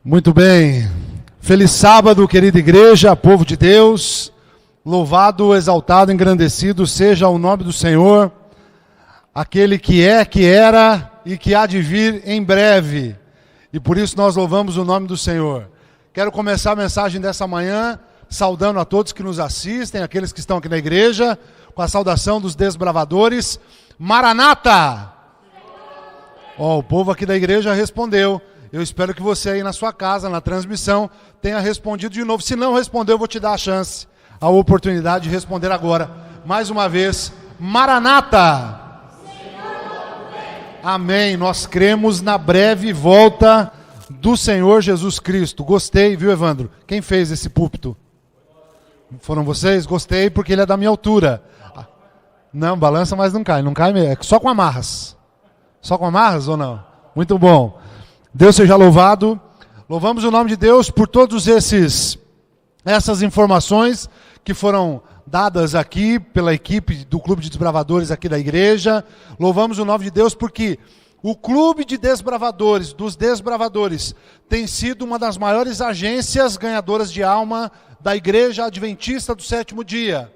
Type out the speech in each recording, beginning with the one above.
Muito bem. Feliz sábado, querida igreja, povo de Deus. Louvado, exaltado, engrandecido seja o nome do Senhor, aquele que é, que era e que há de vir em breve. E por isso nós louvamos o nome do Senhor. Quero começar a mensagem dessa manhã saudando a todos que nos assistem, aqueles que estão aqui na igreja, com a saudação dos desbravadores. Maranata! O povo aqui da igreja respondeu. Eu espero que você aí na sua casa, na transmissão, tenha respondido de novo. Se não respondeu, eu vou te dar a chance, a oportunidade de responder agora. Mais uma vez, Maranata! Amém. Nós cremos na breve volta do Senhor Jesus Cristo. Gostei, viu, Evandro? Quem fez esse púlpito? Foram vocês? Gostei, porque ele é da minha altura. Não, balança, mas não cai. Não cai mesmo. É só com amarras. Só com amarras ou não? Muito bom. Deus seja louvado. Louvamos o nome de Deus por todos essas informações que foram dadas aqui pela equipe do Clube de Desbravadores aqui da igreja. Louvamos o nome de Deus porque o Clube de Desbravadores, dos Desbravadores, tem sido uma das maiores agências ganhadoras de alma da Igreja Adventista do Sétimo Dia.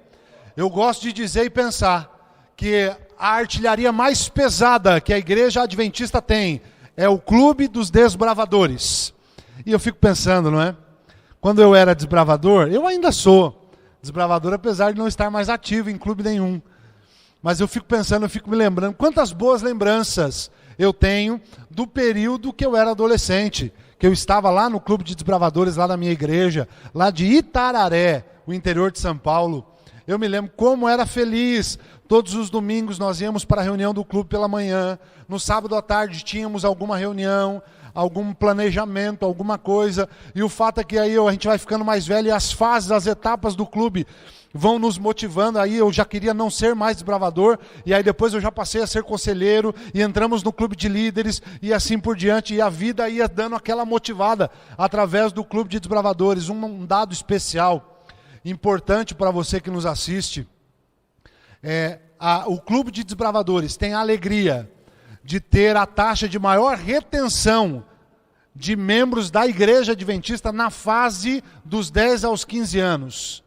Eu gosto de dizer e pensar que a artilharia mais pesada que a Igreja Adventista tem é o Clube dos Desbravadores. E eu fico pensando, não é? Quando eu era desbravador, eu ainda sou desbravador, apesar de não estar mais ativo em clube nenhum. Mas eu fico pensando, eu fico me lembrando, quantas boas lembranças eu tenho do período que eu era adolescente, que eu estava lá no Clube de Desbravadores, lá da minha igreja, lá de Itararé, o interior de São Paulo. Eu me lembro como era feliz. Todos os domingos nós íamos para a reunião do clube pela manhã. No sábado à tarde tínhamos alguma reunião, algum planejamento, alguma coisa. E o fato é que aí a gente vai ficando mais velho e as fases, as etapas do clube vão nos motivando. Aí eu já queria não ser mais desbravador. E aí depois eu já passei a ser conselheiro. E entramos no clube de líderes e assim por diante. E a vida ia dando aquela motivada através do Clube de Desbravadores. Um dado especial, importante para você que nos assiste. O Clube de Desbravadores tem a alegria de ter a taxa de maior retenção de membros da Igreja Adventista na fase dos 10 aos 15 anos.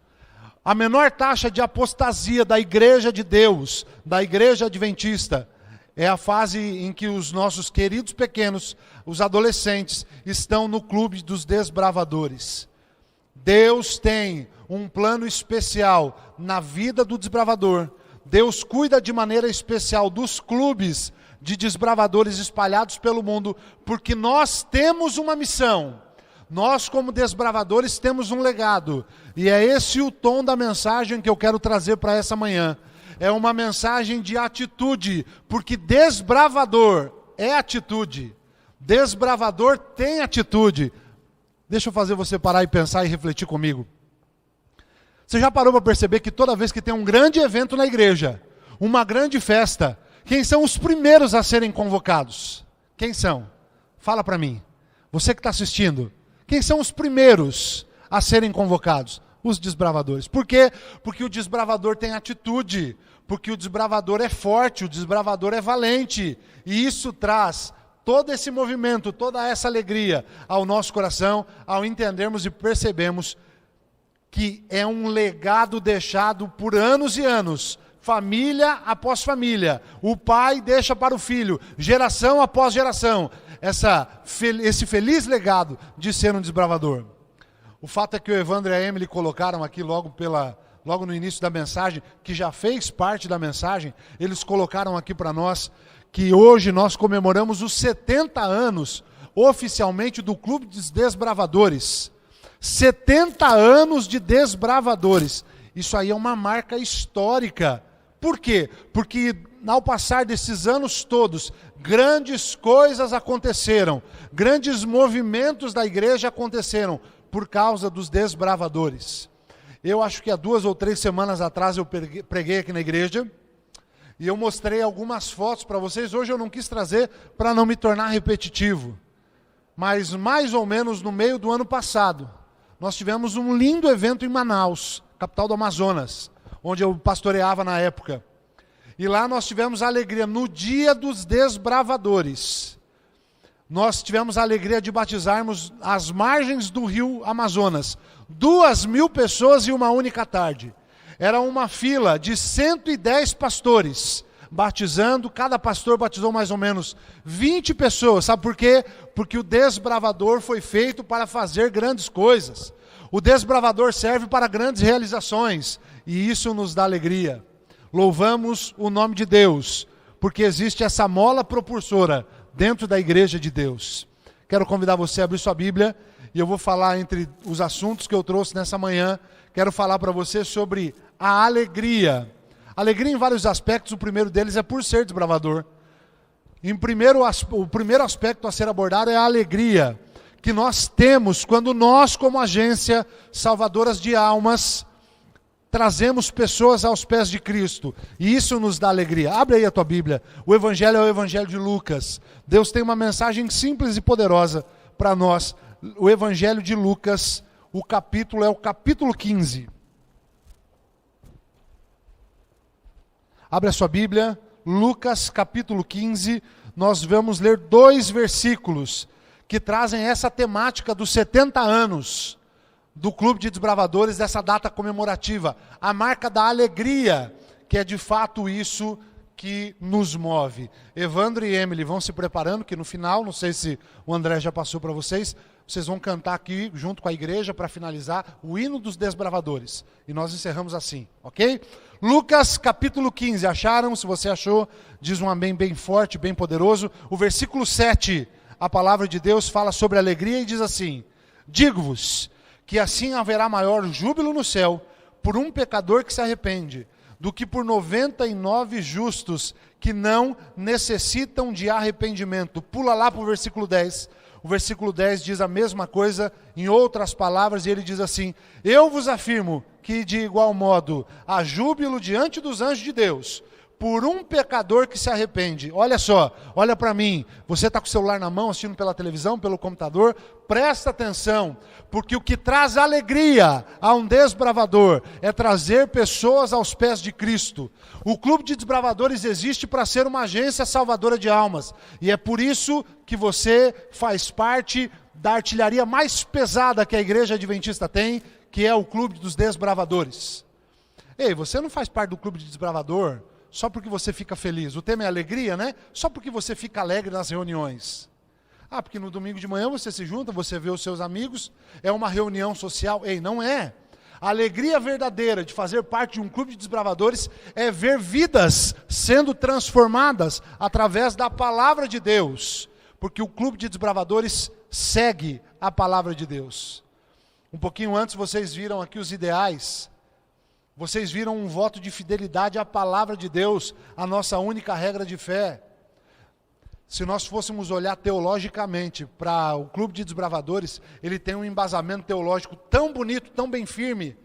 A menor taxa de apostasia da Igreja de Deus, da Igreja Adventista, é a fase em que os nossos queridos pequenos, os adolescentes, estão no Clube dos Desbravadores. Deus tem um plano especial na vida do desbravador. Deus cuida de maneira especial dos clubes de desbravadores espalhados pelo mundo, porque nós temos uma missão. Nós, como desbravadores, temos um legado. E é esse o tom da mensagem que eu quero trazer para essa manhã. É uma mensagem de atitude, porque desbravador é atitude. Desbravador tem atitude. Deixa eu fazer você parar e pensar e refletir comigo. Você já parou para perceber que toda vez que tem um grande evento na igreja, uma grande festa, quem são os primeiros a serem convocados? Quem são? Fala para mim. Você que está assistindo. Quem são os primeiros a serem convocados? Os desbravadores. Por quê? Porque o desbravador tem atitude. Porque o desbravador é forte, o desbravador é valente. E isso traz todo esse movimento, toda essa alegria ao nosso coração, ao entendermos e percebermos que é um legado deixado por anos e anos, família após família. O pai deixa para o filho, geração após geração, esse feliz legado de ser um desbravador. O fato é que o Evandro e a Emily colocaram aqui logo no início da mensagem, que já fez parte da mensagem, eles colocaram aqui para nós que hoje nós comemoramos os 70 anos oficialmente do Clube dos Desbravadores. 70 anos de desbravadores. Isso aí é uma marca histórica. Por quê? Porque ao passar desses anos todos, grandes coisas aconteceram, grandes movimentos da igreja aconteceram por causa dos desbravadores. Eu acho que há 2 ou 3 semanas atrás eu preguei aqui na igreja e eu mostrei algumas fotos para vocês. Hoje eu não quis trazer para não me tornar repetitivo, mas mais ou menos no meio do ano passado, nós tivemos um lindo evento em Manaus, capital do Amazonas, onde eu pastoreava na época. E lá nós tivemos a alegria, no Dia dos Desbravadores, nós tivemos a alegria de batizarmos às margens do rio Amazonas 2.000 pessoas em uma única tarde. Era uma fila de 110 pastores batizando, cada pastor batizou mais ou menos 20 pessoas. Sabe por quê? Porque o desbravador foi feito para fazer grandes coisas. O desbravador serve para grandes realizações, e isso nos dá alegria. Louvamos o nome de Deus, porque existe essa mola propulsora dentro da igreja de Deus. Quero convidar você a abrir sua Bíblia, e eu vou falar entre os assuntos que eu trouxe nessa manhã, quero falar para você sobre a alegria. Alegria em vários aspectos, o primeiro deles é por ser desbravador. O primeiro aspecto a ser abordado é a alegria que nós temos quando nós, como agência salvadoras de almas, trazemos pessoas aos pés de Cristo. E isso nos dá alegria. Abre aí a tua Bíblia. O Evangelho é o Evangelho de Lucas. Deus tem uma mensagem simples e poderosa para nós. O Evangelho de Lucas, o capítulo é o capítulo 15. Abre a sua Bíblia, Lucas capítulo 15, nós vamos ler 2 versículos que trazem essa temática dos 70 anos do Clube de Desbravadores, dessa data comemorativa, a marca da alegria, que é de fato isso que nos move. Evandro e Emily vão se preparando, que no final, não sei se o André já passou para vocês vão cantar aqui junto com a igreja para finalizar o hino dos desbravadores. E nós encerramos assim, ok? Lucas capítulo 15, acharam? Se você achou, diz um amém bem forte, bem poderoso. O versículo 7, a palavra de Deus fala sobre alegria e diz assim: digo-vos que assim haverá maior júbilo no céu por um pecador que se arrepende, do que por 99 justos que não necessitam de arrependimento. Pula lá para o versículo 10. O versículo 10 diz a mesma coisa em outras palavras, e ele diz assim: eu vos afirmo que de igual modo há júbilo diante dos anjos de Deus por um pecador que se arrepende. Olha só, olha para mim, você está com o celular na mão, assistindo pela televisão, pelo computador, presta atenção, porque o que traz alegria a um desbravador é trazer pessoas aos pés de Cristo. O Clube de Desbravadores existe para ser uma agência salvadora de almas, e é por isso que você faz parte da artilharia mais pesada que a Igreja Adventista tem, que é o Clube dos Desbravadores. Ei, você não faz parte do Clube de Desbravador só porque você fica feliz. O tema é alegria, né? Só porque você fica alegre nas reuniões. Ah, porque no domingo de manhã você se junta, você vê os seus amigos, é uma reunião social. Ei, não é. A alegria verdadeira de fazer parte de um clube de desbravadores é ver vidas sendo transformadas através da palavra de Deus. Porque o clube de desbravadores segue a palavra de Deus. Um pouquinho antes vocês viram aqui os ideais. Vocês viram um voto de fidelidade à palavra de Deus, a nossa única regra de fé. Se nós fôssemos olhar teologicamente para o Clube de Desbravadores, ele tem um embasamento teológico tão bonito, tão bem firme,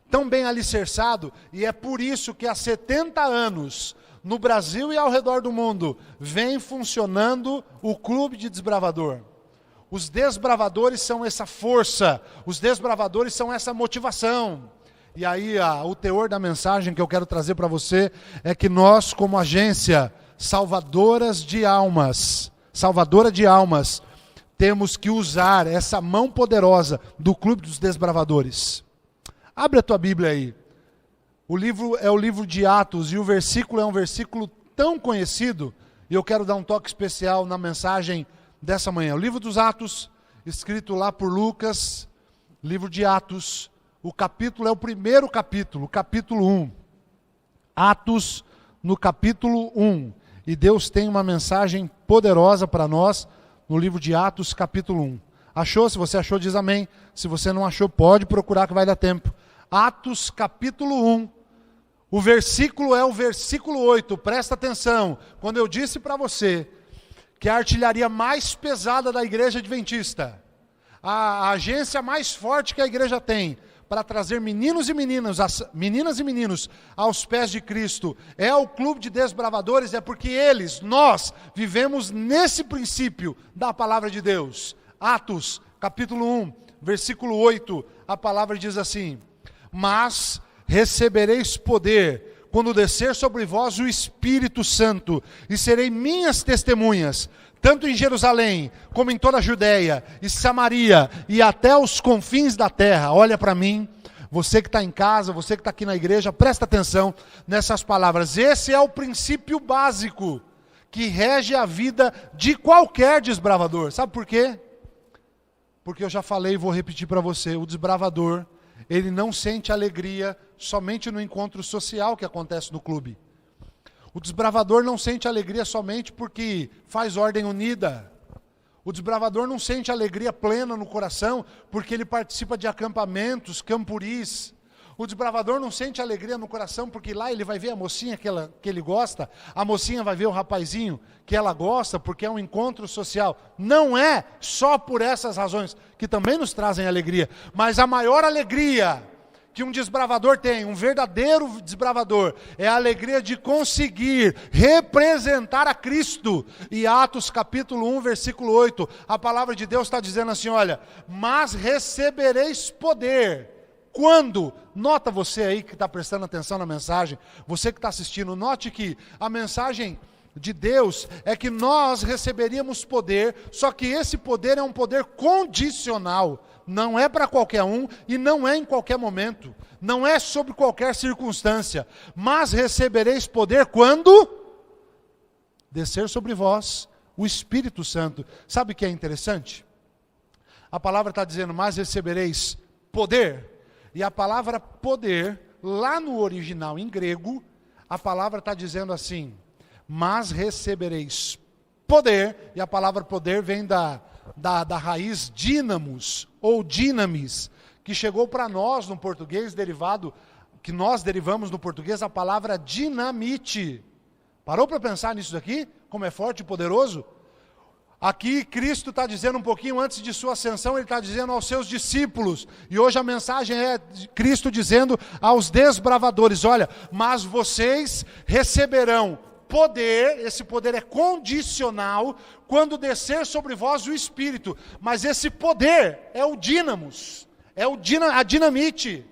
tão bem alicerçado, e é por isso que há 70 anos, no Brasil e ao redor do mundo, vem funcionando o Clube de Desbravador. Os desbravadores são essa força, os desbravadores são essa motivação. E aí o teor da mensagem que eu quero trazer para você é que nós, como agência salvadora de almas, temos que usar essa mão poderosa do Clube dos Desbravadores. Abre a tua Bíblia aí. O livro é o livro de Atos e o versículo é um versículo tão conhecido, e eu quero dar um toque especial na mensagem dessa manhã. O livro dos Atos, escrito lá por Lucas, livro de Atos. O capítulo é o primeiro capítulo, o capítulo 1. Atos, no capítulo 1. E Deus tem uma mensagem poderosa para nós no livro de Atos, capítulo 1. Achou? Se você achou, diz amém. Se você não achou, pode procurar que vai dar tempo. Atos, capítulo 1. O versículo é o versículo 8. Presta atenção. Quando eu disse para você que a artilharia mais pesada da Igreja Adventista, a agência mais forte que a igreja tem, para trazer meninas e meninos aos pés de Cristo, é o Clube de Desbravadores, é porque nós vivemos nesse princípio da palavra de Deus. Atos, capítulo 1, versículo 8, a palavra diz assim: mas recebereis poder quando descer sobre vós o Espírito Santo, e serei minhas testemunhas, tanto em Jerusalém, como em toda a Judéia e Samaria, e até os confins da terra. Olha para mim, você que está em casa, você que está aqui na igreja, presta atenção nessas palavras. Esse é o princípio básico que rege a vida de qualquer desbravador. Sabe por quê? Porque eu já falei e vou repetir para você, o desbravador, ele não sente alegria somente no encontro social que acontece no clube. O desbravador não sente alegria somente porque faz ordem unida. O desbravador não sente alegria plena no coração porque ele participa de acampamentos, campuris. O desbravador não sente alegria no coração porque lá ele vai ver a mocinha que ele gosta, a mocinha vai ver o rapazinho que ela gosta, porque é um encontro social. Não é só por essas razões, que também nos trazem alegria, mas a maior alegria que um desbravador tem, um verdadeiro desbravador, é a alegria de conseguir representar a Cristo. E Atos capítulo 1, versículo 8, a palavra de Deus está dizendo assim, olha, mas recebereis poder. Quando? Nota você aí que está prestando atenção na mensagem, você que está assistindo, note que a mensagem de Deus é que nós receberíamos poder, só que esse poder é um poder condicional, não é para qualquer um e não é em qualquer momento, não é sobre qualquer circunstância, mas recebereis poder quando descer sobre vós o Espírito Santo. Sabe o que é interessante? A palavra está dizendo, mas recebereis poder. E a palavra poder, lá no original em grego, a palavra está dizendo assim, mas recebereis poder, e a palavra poder vem da raiz dínamos, ou dinamis, que chegou para nós no português, que nós derivamos no português a palavra dinamite. Parou para pensar nisso daqui? Como é forte e poderoso? Aqui Cristo está dizendo um pouquinho antes de sua ascensão, ele está dizendo aos seus discípulos, e hoje a mensagem é Cristo dizendo aos desbravadores, olha, mas vocês receberão poder, esse poder é condicional, quando descer sobre vós o Espírito, mas esse poder é o dínamos, a dinamite.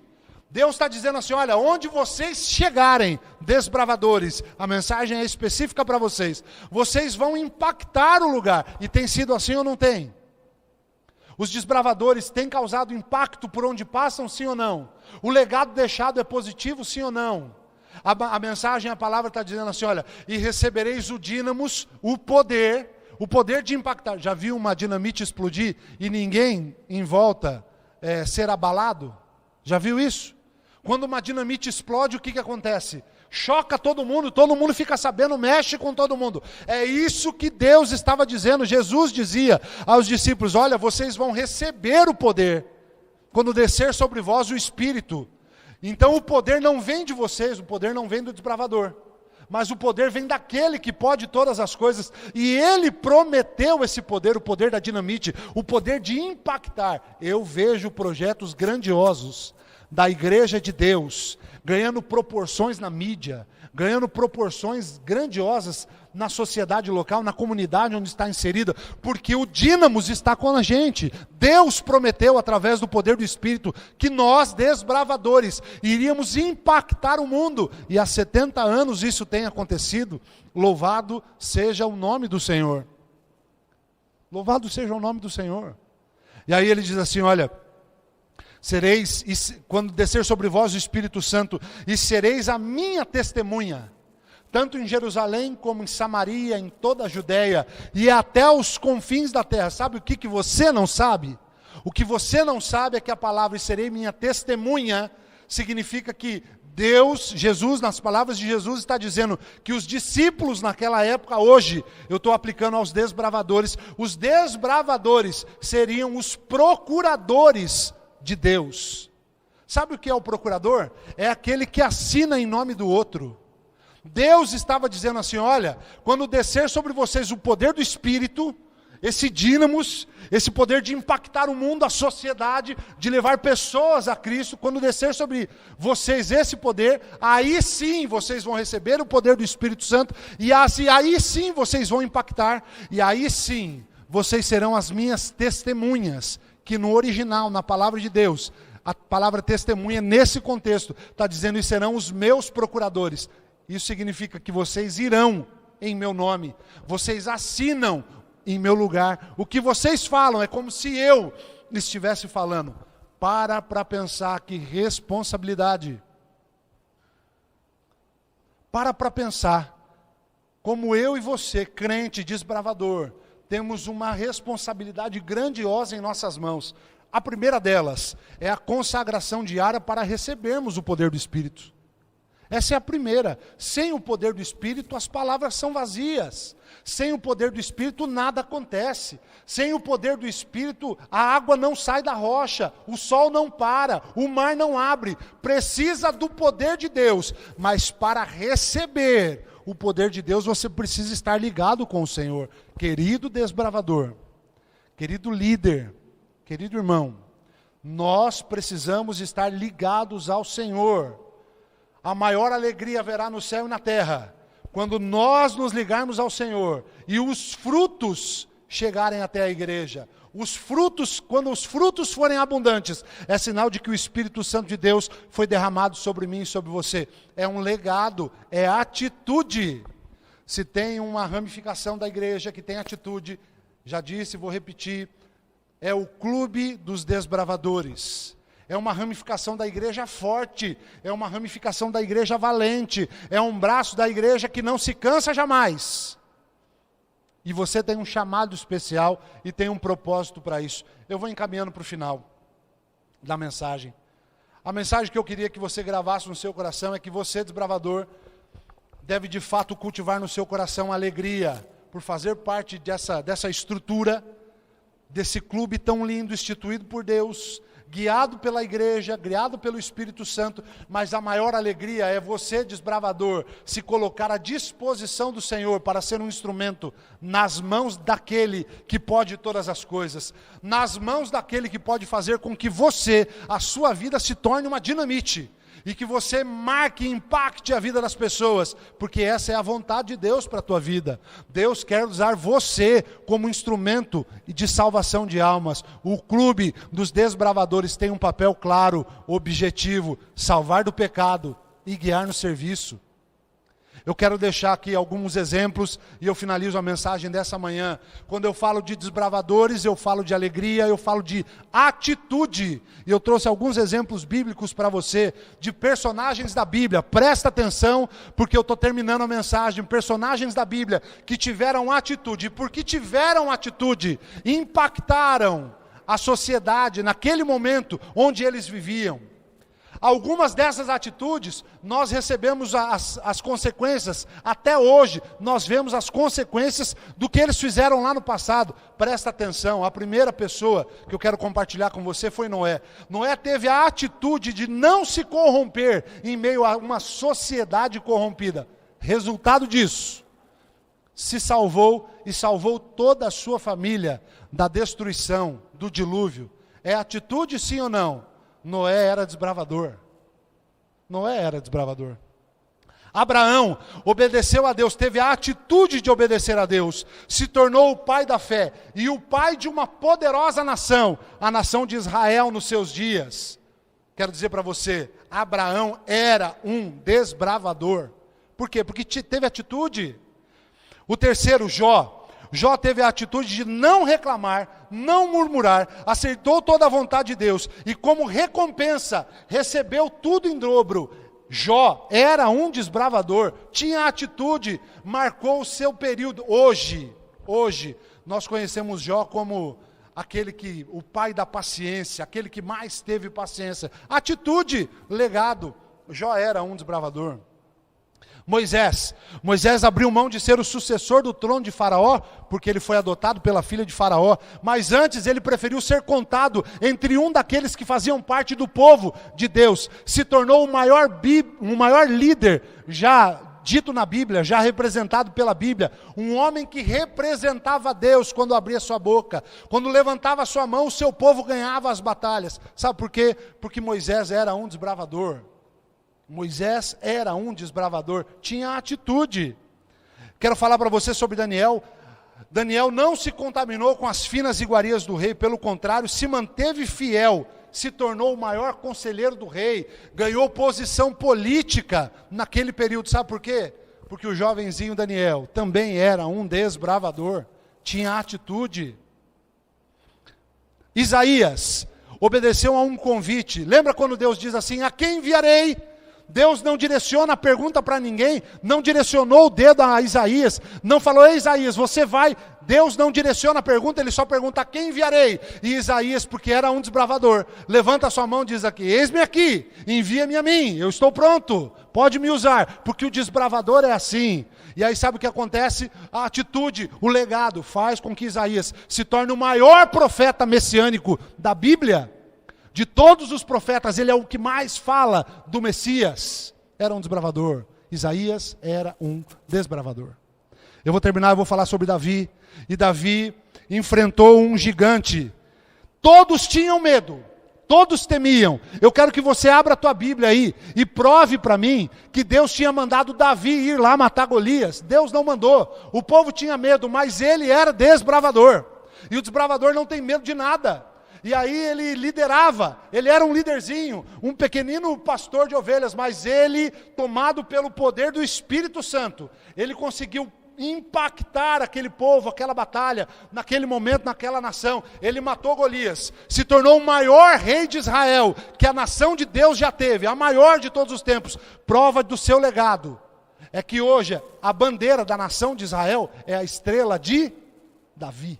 Deus está dizendo assim, olha, onde vocês chegarem, desbravadores, a mensagem é específica para vocês, vocês vão impactar o lugar, e tem sido assim ou não tem? Os desbravadores têm causado impacto por onde passam, sim ou não? O legado deixado é positivo, sim ou não? A mensagem, a palavra está dizendo assim, olha, e recebereis o dínamos, o poder de impactar. Já viu uma dinamite explodir e ninguém em volta ser abalado? Já viu isso? Quando uma dinamite explode, o que acontece? Choca todo mundo fica sabendo, mexe com todo mundo. É isso que Deus estava dizendo, Jesus dizia aos discípulos, olha, vocês vão receber o poder, quando descer sobre vós o Espírito. Então o poder não vem de vocês, o poder não vem do desbravador, mas o poder vem daquele que pode todas as coisas, e ele prometeu esse poder, o poder da dinamite, o poder de impactar. Eu vejo projetos grandiosos da igreja de Deus, ganhando proporções na mídia, ganhando proporções grandiosas na sociedade local, na comunidade onde está inserida, porque o dínamos está com a gente. Deus prometeu, através do poder do Espírito, que nós, desbravadores, iríamos impactar o mundo, e há 70 anos isso tem acontecido. Louvado seja o nome do Senhor. Louvado seja o nome do Senhor. E aí ele diz assim, olha, sereis, quando descer sobre vós o Espírito Santo, e sereis a minha testemunha, tanto em Jerusalém como em Samaria, em toda a Judéia, e até os confins da terra. Sabe o que você não sabe? O que você não sabe é que a palavra "e serei minha testemunha" significa que Deus, Jesus, nas palavras de Jesus, está dizendo que os discípulos naquela época, hoje, eu estou aplicando aos desbravadores, os desbravadores seriam os procuradores de Deus. Sabe o que é o procurador? É aquele que assina em nome do outro. Deus estava dizendo assim, olha, quando descer sobre vocês o poder do Espírito, esse dínamos, esse poder de impactar o mundo, a sociedade, de levar pessoas a Cristo, quando descer sobre vocês esse poder, aí sim vocês vão receber o poder do Espírito Santo, e aí sim vocês vão impactar, e aí sim vocês serão as minhas testemunhas, que no original, na palavra de Deus, a palavra testemunha nesse contexto, está dizendo, e serão os meus procuradores. Isso significa que vocês irão em meu nome, vocês assinam em meu lugar. O que vocês falam é como se eu estivesse falando. Para pensar, que responsabilidade. Para pensar, como eu e você, crente, desbravador, temos uma responsabilidade grandiosa em nossas mãos. A primeira delas é a consagração diária para recebermos o poder do Espírito. Essa é a primeira. Sem o poder do Espírito, as palavras são vazias. Sem o poder do Espírito, nada acontece. Sem o poder do Espírito, a água não sai da rocha, o sol não para, o mar não abre. Precisa do poder de Deus, mas para receber o poder de Deus, você precisa estar ligado com o Senhor. Querido desbravador, querido líder, querido irmão, nós precisamos estar ligados ao Senhor. A maior alegria haverá no céu e na terra, quando nós nos ligarmos ao Senhor, e os frutos chegarem até a igreja. Os frutos, quando os frutos forem abundantes, é sinal de que o Espírito Santo de Deus foi derramado sobre mim e sobre você. É um legado, é atitude. Se tem uma ramificação da igreja que tem atitude, já disse, vou repetir, é o clube dos desbravadores. É uma ramificação da igreja forte, é uma ramificação da igreja valente, é um braço da igreja que não se cansa jamais. E você tem um chamado especial e tem um propósito para isso. Eu vou encaminhando para o final da mensagem. A mensagem que eu queria que você gravasse no seu coração é que você, desbravador, deve de fato cultivar no seu coração alegria por fazer parte dessa estrutura, desse clube tão lindo instituído por Deus, guiado pela igreja, guiado pelo Espírito Santo, mas a maior alegria é você, desbravador, se colocar à disposição do Senhor para ser um instrumento nas mãos daquele que pode todas as coisas, nas mãos daquele que pode fazer com que você, a sua vida se torne uma dinamite, e que você marque e impacte a vida das pessoas, porque essa é a vontade de Deus para a tua vida. Deus quer usar você como instrumento de salvação de almas. O clube dos desbravadores tem um papel claro, objetivo, salvar do pecado e guiar no serviço. Eu quero deixar aqui alguns exemplos e eu finalizo a mensagem dessa manhã. Quando eu falo de desbravadores, eu falo de alegria, eu falo de atitude. E eu trouxe alguns exemplos bíblicos para você, de personagens da Bíblia. Presta atenção, porque eu estou terminando a mensagem. Personagens da Bíblia que tiveram atitude. E porque tiveram atitude, impactaram a sociedade naquele momento onde eles viviam. Algumas dessas atitudes, nós recebemos as consequências, até hoje, nós vemos as consequências do que eles fizeram lá no passado. Presta atenção, a primeira pessoa que eu quero compartilhar com você foi Noé. Noé teve a atitude de não se corromper em meio a uma sociedade corrompida. Resultado disso, se salvou e salvou toda a sua família da destruição, do dilúvio. É atitude, sim ou não? Noé era desbravador. Noé era desbravador. Abraão obedeceu a Deus, teve a atitude de obedecer a Deus, se tornou o pai da fé e o pai de uma poderosa nação, a nação de Israel nos seus dias. Quero dizer para você, Abraão era um desbravador. Por quê? Porque teve atitude. O terceiro, Jó. Jó teve a atitude de não reclamar, não murmurar, aceitou toda a vontade de Deus e como recompensa recebeu tudo em dobro. Jó era um desbravador, tinha atitude, marcou o seu período. Hoje nós conhecemos Jó como o pai da paciência, aquele que mais teve paciência. Atitude, legado. Jó era um desbravador. Moisés abriu mão de ser o sucessor do trono de Faraó, porque ele foi adotado pela filha de Faraó, mas antes ele preferiu ser contado entre um daqueles que faziam parte do povo de Deus, se tornou o maior líder já dito na Bíblia, já representado pela Bíblia, um homem que representava Deus quando abria sua boca, quando levantava sua mão, o seu povo ganhava as batalhas. Sabe por quê? Porque Moisés era um desbravador. Moisés era um desbravador, tinha atitude. Quero falar para você sobre Daniel. Daniel não se contaminou com as finas iguarias do rei, pelo contrário, se manteve fiel, se tornou o maior conselheiro do rei, ganhou posição política naquele período. Sabe por quê? Porque o jovenzinho Daniel também era um desbravador. tinha atitude. Isaías obedeceu a um convite. Lembra quando Deus diz assim: a quem enviarei? Deus não direciona a pergunta para ninguém, não direcionou o dedo a Isaías, não falou: ei Isaías, você vai. Deus não direciona a pergunta, ele só pergunta: a quem enviarei? E Isaías, porque era um desbravador, levanta a sua mão e diz aqui: eis-me aqui, envia-me a mim, eu estou pronto, pode me usar, porque o desbravador é assim. E aí sabe o que acontece? A atitude, o legado, faz com que Isaías se torne o maior profeta messiânico da Bíblia. De todos os profetas, ele é o que mais fala do Messias. Era um desbravador. Isaías era um desbravador. Eu vou terminar, eu vou falar sobre Davi. E Davi enfrentou um gigante. Todos tinham medo. Todos temiam. Eu quero que você abra a tua Bíblia aí e prove para mim que Deus tinha mandado Davi ir lá matar Golias. Deus não mandou. O povo tinha medo, mas ele era desbravador. E o desbravador não tem medo de nada. E aí ele liderava, ele era um líderzinho, um pequenino pastor de ovelhas, mas ele, tomado pelo poder do Espírito Santo, ele conseguiu impactar aquele povo, aquela batalha, naquele momento, naquela nação. Ele matou Golias, se tornou o maior rei de Israel, que a nação de Deus já teve, a maior de todos os tempos. Prova do seu legado é que hoje a bandeira da nação de Israel é a estrela de Davi.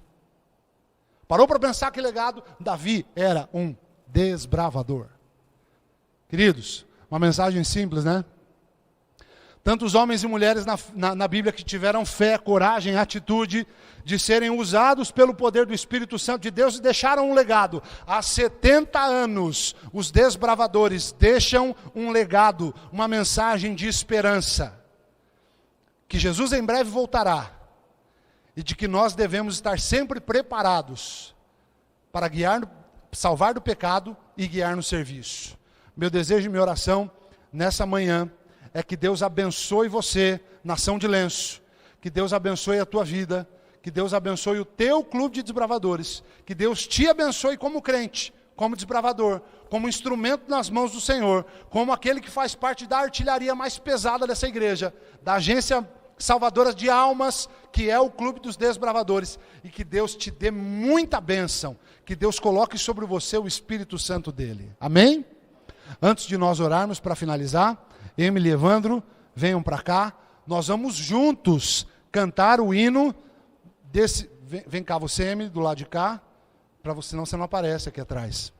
Parou para pensar que legado? Davi era um desbravador. Queridos, uma mensagem simples, né? Tantos homens e mulheres na Bíblia que tiveram fé, coragem, atitude de serem usados pelo poder do Espírito Santo de Deus e deixaram um legado. Há 70 anos, os desbravadores deixam um legado, uma mensagem de esperança. Que Jesus em breve voltará. E de que nós devemos estar sempre preparados para guiar, salvar do pecado e guiar no serviço. Meu desejo e minha oração nessa manhã é que Deus abençoe você, nação de Lenço, que Deus abençoe a tua vida, que Deus abençoe o teu clube de desbravadores, que Deus te abençoe como crente, como desbravador, como instrumento nas mãos do Senhor, como aquele que faz parte da artilharia mais pesada dessa igreja, da agência salvadora de almas, que é o clube dos desbravadores, e que Deus te dê muita bênção, que Deus coloque sobre você o Espírito Santo dele. Amém? Antes de nós orarmos para finalizar, Emily e Evandro, venham para cá, nós vamos juntos cantar o hino desse, vem cá você, Emily, do lado de cá, para você, senão você não aparece aqui atrás.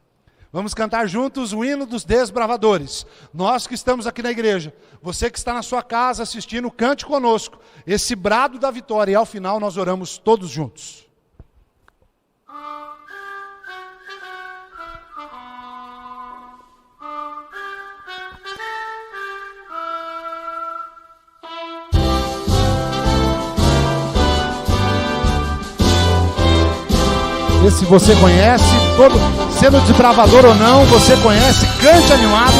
Vamos cantar juntos o hino dos desbravadores. Nós que estamos aqui na igreja, você que está na sua casa assistindo, cante conosco esse brado da vitória. E ao final nós oramos todos juntos. Se você conhece, sendo desbravador ou não, você conhece, cante animado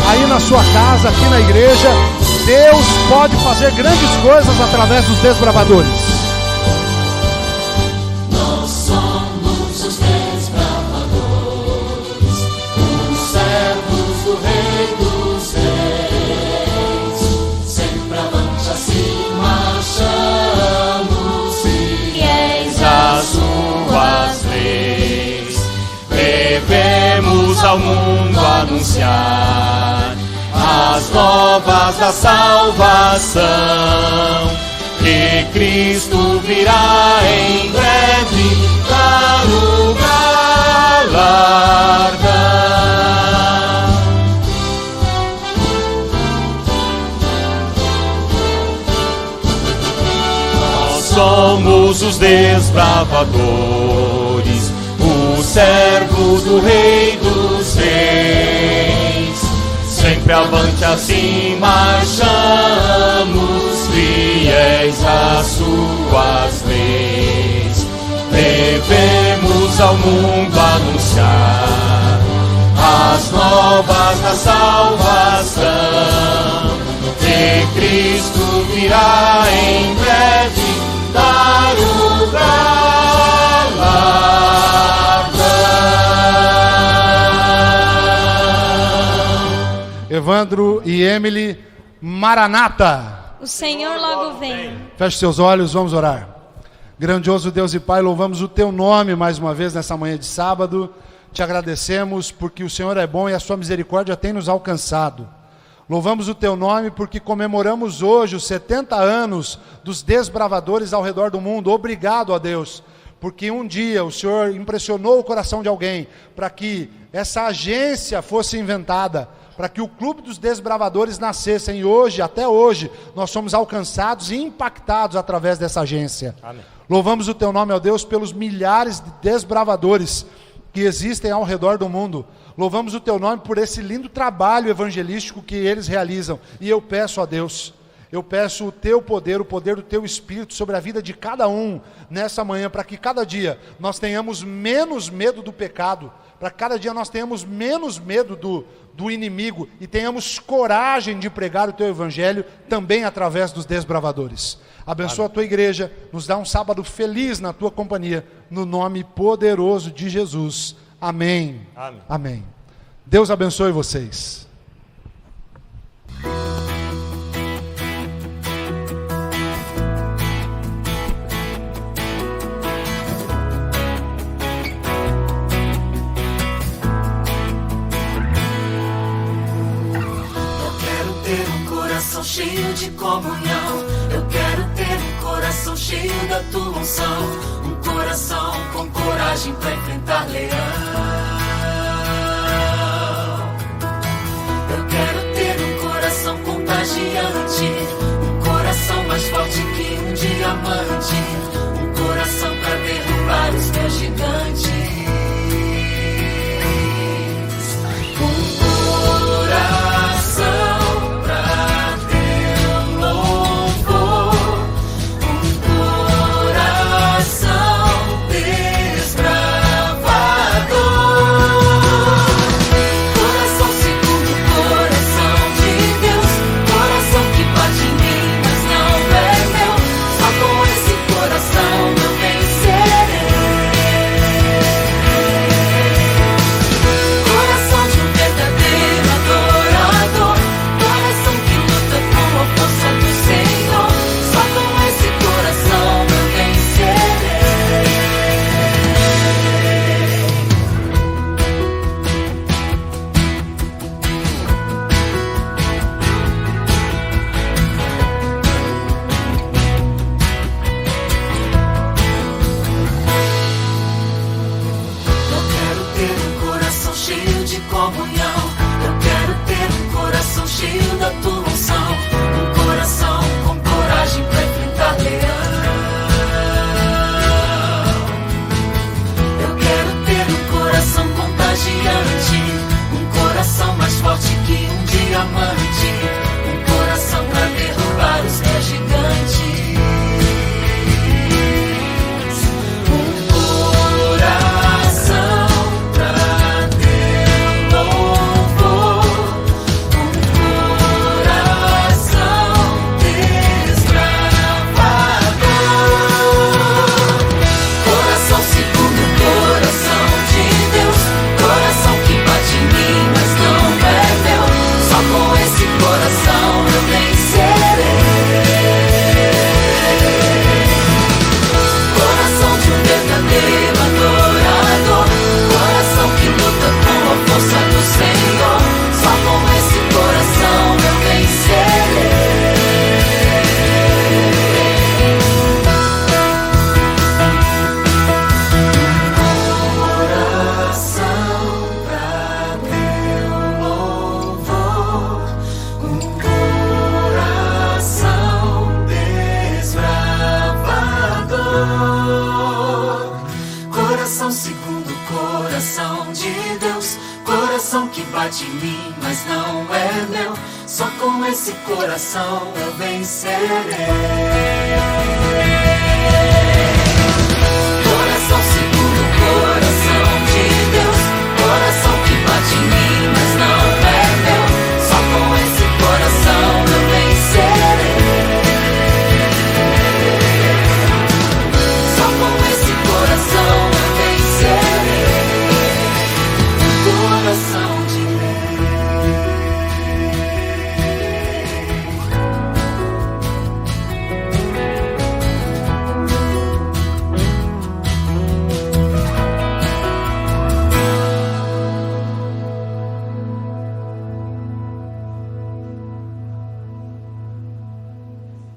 aí na sua casa, aqui na igreja. Deus pode fazer grandes coisas através dos desbravadores. Nós somos os desbravadores, os servos do Rei dos Reis. Sempre avante assim marchamos, fiéis às suas leis. Devemos ao mundo anunciar as novas da salvação, que Cristo virá em breve para o galardão. Nós somos os desbravadores, os servos do Rei dos Reis. Sempre avante assim marchamos, fiéis às suas leis. Devemos ao mundo anunciar as novas da salvação, que Cristo virá em breve dar o galardão. Evandro e Emily, Maranata. O Senhor logo vem. Feche seus olhos, vamos orar. Grandioso Deus e Pai, louvamos o Teu nome mais uma vez nessa manhã de sábado. Te agradecemos porque o Senhor é bom e a Sua misericórdia tem nos alcançado. Louvamos o Teu nome porque comemoramos hoje os 70 anos dos desbravadores ao redor do mundo. Obrigado a Deus, porque um dia o Senhor impressionou o coração de alguém para que essa agência fosse inventada, para que o Clube dos Desbravadores nascesse. E hoje, até hoje, nós somos alcançados e impactados através dessa agência. Amém. Louvamos o Teu nome, ó Deus, pelos milhares de desbravadores que existem ao redor do mundo. Louvamos o Teu nome por esse lindo trabalho evangelístico que eles realizam. E eu peço a Deus, eu peço o Teu poder, o poder do Teu Espírito sobre a vida de cada um nessa manhã, para que cada dia nós tenhamos menos medo do pecado, para que cada dia nós tenhamos menos medo do inimigo e tenhamos coragem de pregar o Teu Evangelho também através dos desbravadores. Abençoa a Tua igreja, nos dá um sábado feliz na Tua companhia, no nome poderoso de Jesus. Amém. Amém. Amém. Deus abençoe vocês. Cheio de comunhão, eu quero ter um coração cheio da tua unção, um coração com coragem para enfrentar leão. Eu quero ter um coração contagiante, um coração mais forte que um diamante, um coração para derrubar os meus gigantes. Um coração bate em mim, mas não é meu. Só com esse coração eu vencerei.